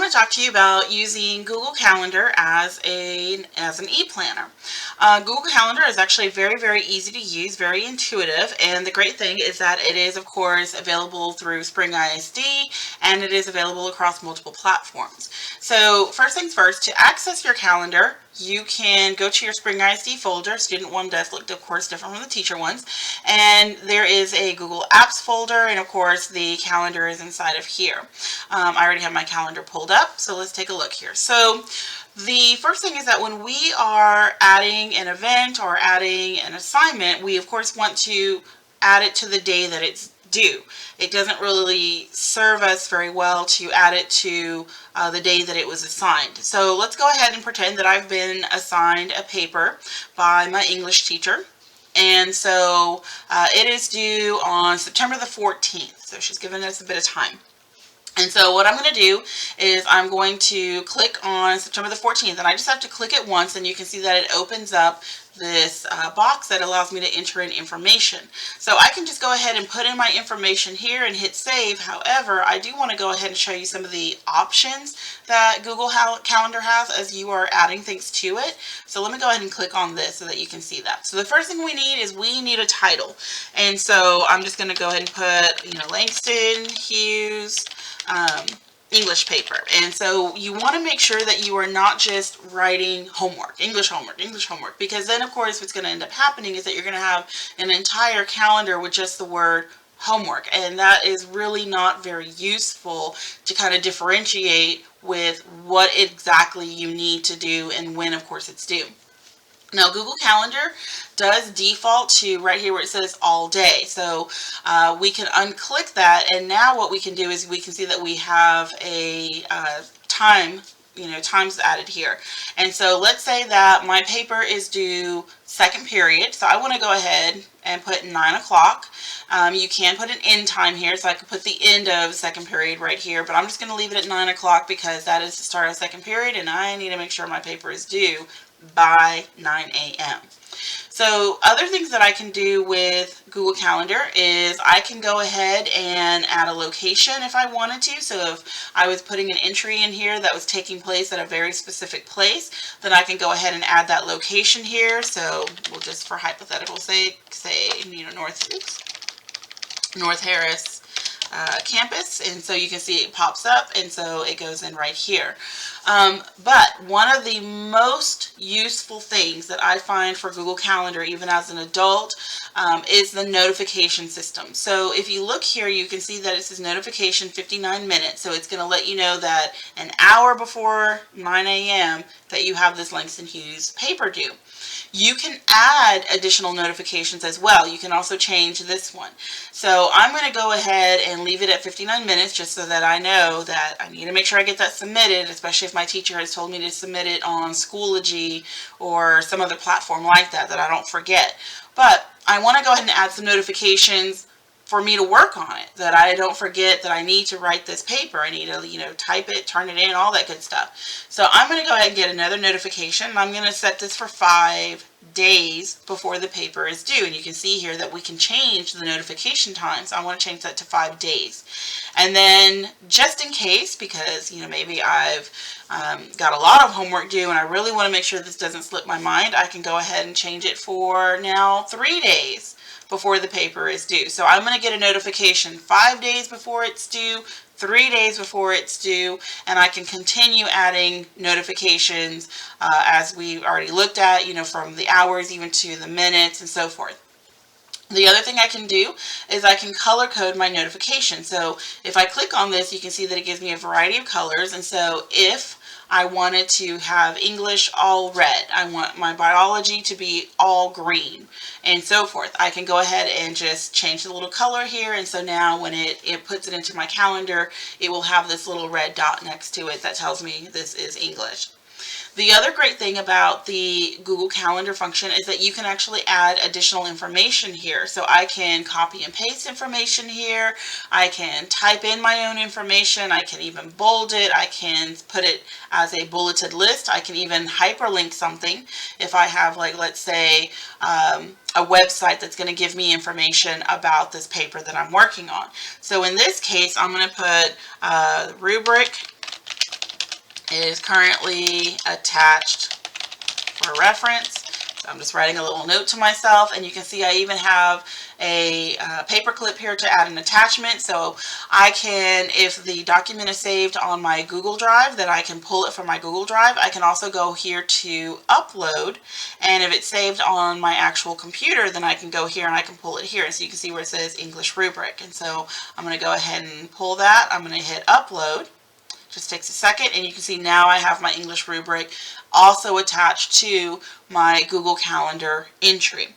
want to talk to you about using Google Calendar as an e-planner. Google Calendar is actually very easy to use, very intuitive, and the great thing is that it is, of course, available through Spring ISD, and it is available across multiple platforms. So first things first, to access your calendar, you can go to your Spring ISD folder. Student 1 does look, of course, different from the teacher ones. And there is a Google Apps folder, and of course, the calendar is inside of here. I already have my calendar pulled up, so let's take a look here. So the first thing is that when we are adding an event or adding an assignment, we, of course, want to add it to the day that it's due. It doesn't really serve us very well to add it to the day that it was assigned. So let's go ahead and pretend that I've been assigned a paper by my English teacher. And so it is due on September the 14th. So she's given us a bit of time. And so what I'm going to do is I'm going to click on September the 14th, and I just have to click it once, and you can see that it opens up this box that allows me to enter in information. So I can just go ahead and put in my information here and hit save. However, I do want to go ahead and show you some of the options that Google Calendar has as you are adding things to it. So let me go ahead and click on this so that you can see that. So the first thing we need is we need a title. And so I'm just going to go ahead and put, Langston Hughes English paper. And so you want to make sure that you are not just writing homework, English homework, because then of course what's going to end up happening is that you're going to have an entire calendar with just the word homework, and that is really not very useful to kind of differentiate with what exactly you need to do and when of course it's due. Now, Google Calendar does default to right here where it says all day. So we can unclick that, and now what we can do is we can see that we have a times added here. And so let's say that my paper is due second period. So I want to go ahead and put 9 o'clock. You can put an end time here, so I could put the end of second period right here, but I'm just going to leave it at 9 o'clock because that is the start of second period, and I need to make sure my paper is due by 9 a.m. So other things that I can do with Google Calendar is I can go ahead and add a location if I wanted to. So if I was putting an entry in here that was taking place at a very specific place, then I can go ahead and add that location here. So we'll just, for hypothetical sake, say North Harris campus, and so you can see it pops up, and so it goes in right here. But one of the most useful things that I find for Google Calendar, even as an adult, is the notification system. So if you look here, you can see that it says notification 59 minutes. So it's going to let you know that an hour before 9 a.m. that you have this Langston Hughes paper due. You can add additional notifications as well. You can also change this one. So I'm going to go ahead and leave it at 59 minutes just so that I know that I need to make sure I get that submitted, especially if my teacher has told me to submit it on Schoology or some other platform like that I don't forget. But I want to go ahead and add some notifications for me to work on it, that I don't forget that I need to write this paper. I need to, type it, turn it in, all that good stuff. So I'm going to go ahead and get another notification, and I'm going to set this for 5 days before the paper is due. And you can see here that we can change the notification time. So I want to change that to 5 days. And then just in case, because, maybe I've got a lot of homework due and I really want to make sure this doesn't slip my mind, I can go ahead and change it for now 3 days before the paper is due. So I'm going to get a notification 5 days before it's due, 3 days before it's due, and I can continue adding notifications as we already looked at, from the hours even to the minutes and so forth. The other thing I can do is I can color code my notification. So if I click on this, you can see that it gives me a variety of colors. And so if I wanted to have English all red, I want my biology to be all green, and so forth, I can go ahead and just change the little color here. And so now when it puts it into my calendar, it will have this little red dot next to it that tells me this is English. The other great thing about the Google Calendar function is that you can actually add additional information here. So I can copy and paste information here. I can type in my own information. I can even bold it. I can put it as a bulleted list. I can even hyperlink something if I have, like, let's say, a website that's going to give me information about this paper that I'm working on. So in this case, I'm going to put rubric It is currently attached for reference. So I'm just writing a little note to myself, and you can see I even have a paper clip here to add an attachment. So I can, if the document is saved on my Google Drive, then I can pull it from my Google Drive. I can also go here to upload, and if it's saved on my actual computer, then I can go here and I can pull it here. So you can see where it says English rubric. And so I'm going to go ahead and pull that. I'm going to hit upload. Just takes a second, and you can see now I have my English rubric also attached to my Google Calendar entry.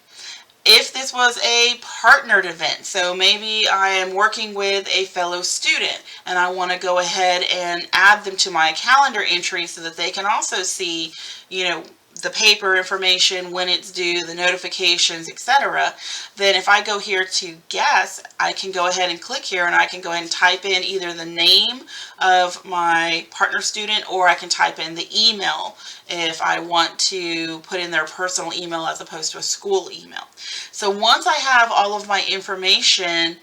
If this was a partnered event, so maybe I am working with a fellow student and I want to go ahead and add them to my calendar entry so that they can also see, the paper information, when it's due, the notifications, etc., then if I go here to guess, I can go ahead and click here and I can go ahead and type in either the name of my partner student, or I can type in the email if I want to put in their personal email as opposed to a school email. So once I have all of my information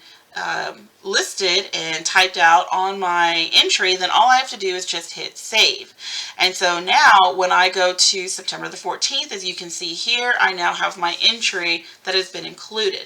listed and typed out on my entry, then all I have to do is just hit save. And so now when I go to September the 14th, as you can see here, I now have my entry that has been included.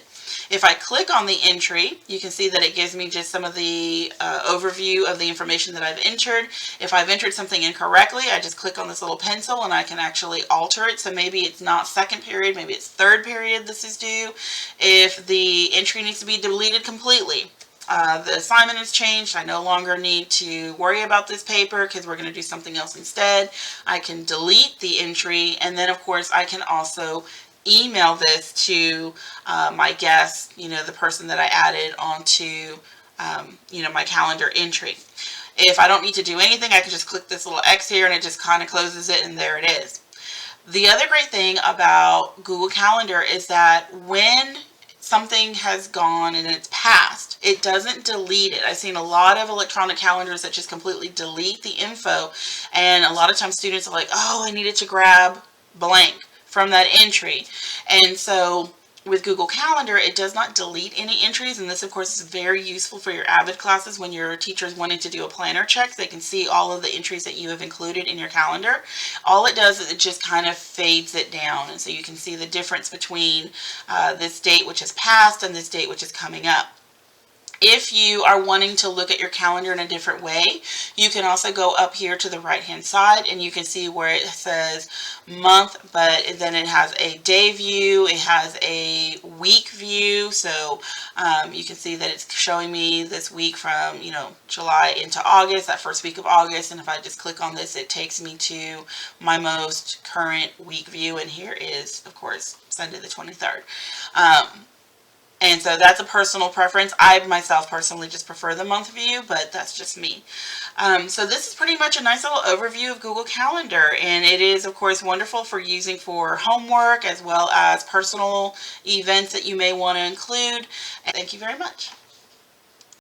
If I click on the entry, you can see that it gives me just some of the overview of the information that I've entered. If I've entered something incorrectly, I just click on this little pencil and I can actually alter it. So maybe it's not second period, maybe it's third period this is due. If the entry needs to be deleted completely, the assignment has changed, I no longer need to worry about this paper because we're going to do something else instead, I can delete the entry, and then of course I can also email this to my guest, the person that I added onto, my calendar entry. If I don't need to do anything, I can just click this little X here and it just kind of closes it, and there it is. The other great thing about Google Calendar is that when something has gone and it's passed, it doesn't delete it. I've seen a lot of electronic calendars that just completely delete the info, and a lot of times students are like, oh, I needed to grab blank from that entry. And so with Google Calendar, it does not delete any entries, and this of course is very useful for your AVID classes when your teacher's wanting to do a planner check. They can see all of the entries that you have included in your calendar. All it does is it just kind of fades it down, and so you can see the difference between this date which has passed and this date which is coming up. If you are wanting to look at your calendar in a different way, you can also go up here to the right hand side and you can see where it says month, but then it has a day view, it has a week view. So you can see that it's showing me this week from July into August, that first week of August, and if I just click on this, it takes me to my most current week view, and here is of course Sunday the 23rd. And so that's a personal preference. I myself personally just prefer the month view, but that's just me. So this is pretty much a nice little overview of Google Calendar, and it is of course wonderful for using for homework as well as personal events that you may want to include. And thank you very much.